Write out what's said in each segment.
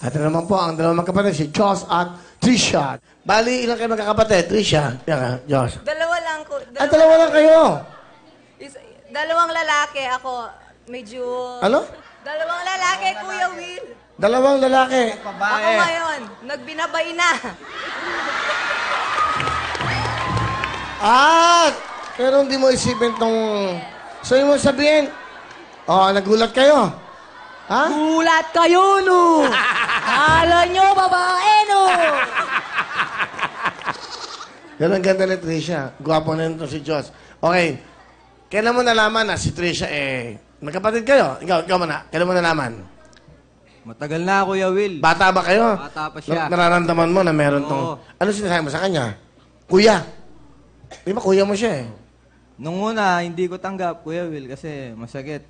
Ito naman po ang dalawang magkapatid, si Joss at Trisha. Bali, ilang kayo magkakapatid? Trisha, yan ka, Joss. Dalawa lang ko. Dalawa lang kayo. Dalawang lalaki ako. Medyo... Ano? Dalawang lalaki, Kuya Will. Dalawang lalaki. Ako ngayon, nagbinabay na. Pero hindi mo isipin tong... So, yung mo sabihin, nagulat kayo. Ha? Gulat kayo, no? Kala nyo, babae, no? Ganun ganda ni Trisha. Gwapo na nito si Joss. Okay. Kailan mo nalaman na si Trisha magkapatid kayo? Ikaw muna. Kailan mo nalaman? Matagal na, Kuya Will. Bata ba kayo? Bata pa siya. Nararamdaman mo na meron Oo. tong... Ano sinasabi mo sa kanya? Kuya. Di ba kuya mo siya eh? Nung una, hindi ko tanggap, Kuya Will, kasi masakit.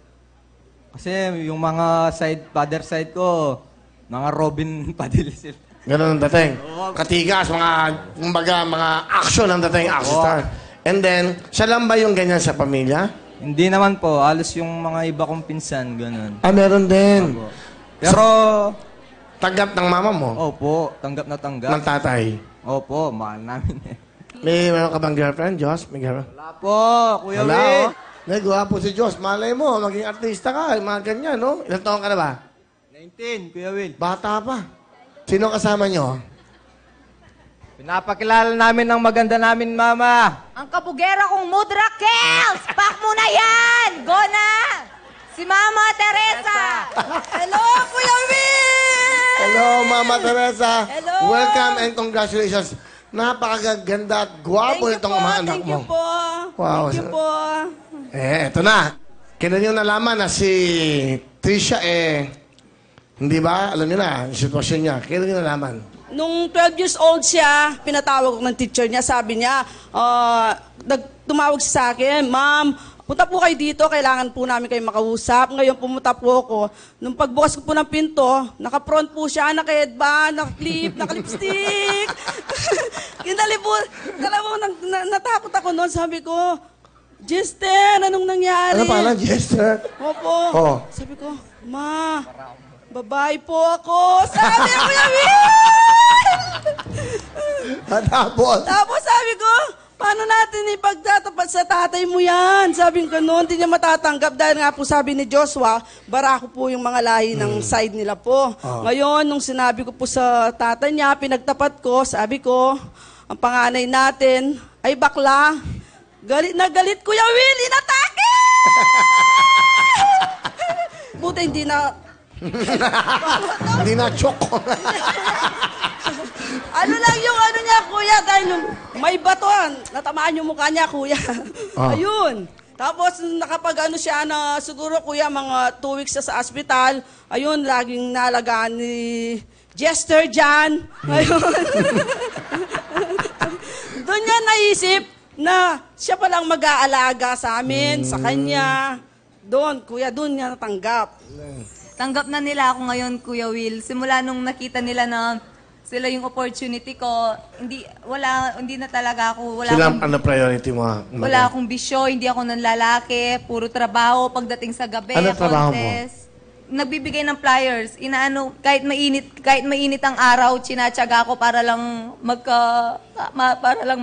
Kasi yung mga father side ko, mga Robin Padilla sila. Ganun ang dating. Katigas, mga action ang dating, action star. And then, siya lang ba yung ganyan sa pamilya? Hindi naman po, halos yung mga iba kong pinsan, ganun. Meron din. Opo. Pero, Tanggap ng mama mo? opo, tanggap na tanggap. Ng tatay? Opo, mahal namin eh. Meron ka bang girlfriend, Joss? May girlfriend? Wala po, Kuya Wala, Will. Nagwapo si Joss. Malay mo, maging artista ka. Mga ganyan, no? Ilang taon ka na ba? 19, Kuya Will. Bata pa. Sino kasama nyo? Pinapakilala namin ng maganda namin, Mama. Ang kapugera kong Mudra Kels! Pak mo na yan! Go na! Si Mama Teresa! Hello, Kuya Will! Hello, Mama Teresa. Hello. Welcome and congratulations. Napakaganda at gwapo itong mga anak Thank mo. you po. Wow. Thank you po. Eto na. Kailan nyo nalaman na si Trisha, hindi ba? Alam nyo na, yung sitwasyon niya. Kailan nyo nalaman? Nung 12 years old siya, pinatawag ko ng teacher niya. Sabi niya, tumawag siya sa akin, Ma'am, punta po kayo dito, kailangan po namin kayo makausap. Ngayon pumunta po ako. Nung pagbukas ko po ng pinto, naka-front po siya, naka-headband, naka-clip, naka-lipstick. Kinali po, natakot ako noon. Sabi ko, Jester, anong nangyari? Ano pala, Jester? Opo. Oh. Sabi ko, Ma, babae po ako. Sabi ko, Kuya Will! Tapos sabi ko, paano natin ipagtatapat sa tatay mo yan? Sabi ko noon, hindi niya matatanggap dahil nga po sabi ni Joshua, barako po yung mga lahi ng side nila po. Ngayon, nung sinabi ko po sa tatay niya, pinagtapat ko, sabi ko, ang panganay natin ay bakla. Galit na galit, Kuya Will, inatake! Buti hindi na... Hindi na choke. Ano lang yung ano niya, kuya, dahil yung may batuan, natamaan yung mukha niya, kuya. Ayun. Tapos, nakapag ano siya na, siguro, kuya, mga 2 weeks siya sa ospital. Ayun, laging nalagaan ni Jester Jan. Ayun. Doon niya naisip na siya palang mag-aalaga sa amin, sa kanya. Doon, kuya, doon niya natanggap. Tanggap na nila ako ngayon, Kuya Will. Simula nung nakita nila na sila yung opportunity ko, hindi na talaga ako, Sila ang priority mo? wala akong bisyo, hindi ako nanlalaki, puro trabaho pagdating sa gabi. Ano trabaho mo? Nagbibigay ng flyers. Inaano, kahit mainit ang araw, tsinatsaga ko para lang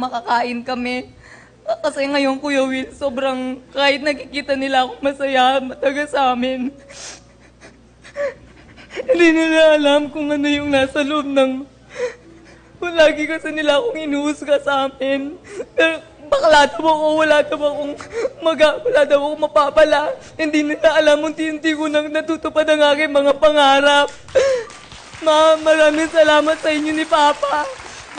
makakain kami. Kasi ngayon, Kuya Will, sobrang kahit nakikita nila ako masaya, mataga sa amin. Hindi nila alam kung ano yung nasa loob ng... Lagi kasi nila akong inuusga sa amin. Pero bakla daw ako, wala daw akong mapapala. Hindi nila alam, unti-unti ko nang natutupad ang aking mga pangarap. Maraming salamat sa inyo ni Papa.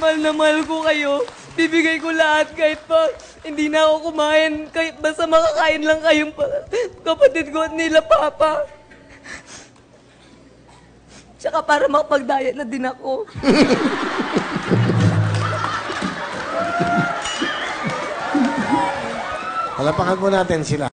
Mahal na mahal ko kayo. Bibigay ko lahat kahit pa hindi na ako kumain. Kahit basta makakain lang kayong kapatid ko at nila Papa. Tsaka para makapag-diet na din ako. Palapakan po natin sila.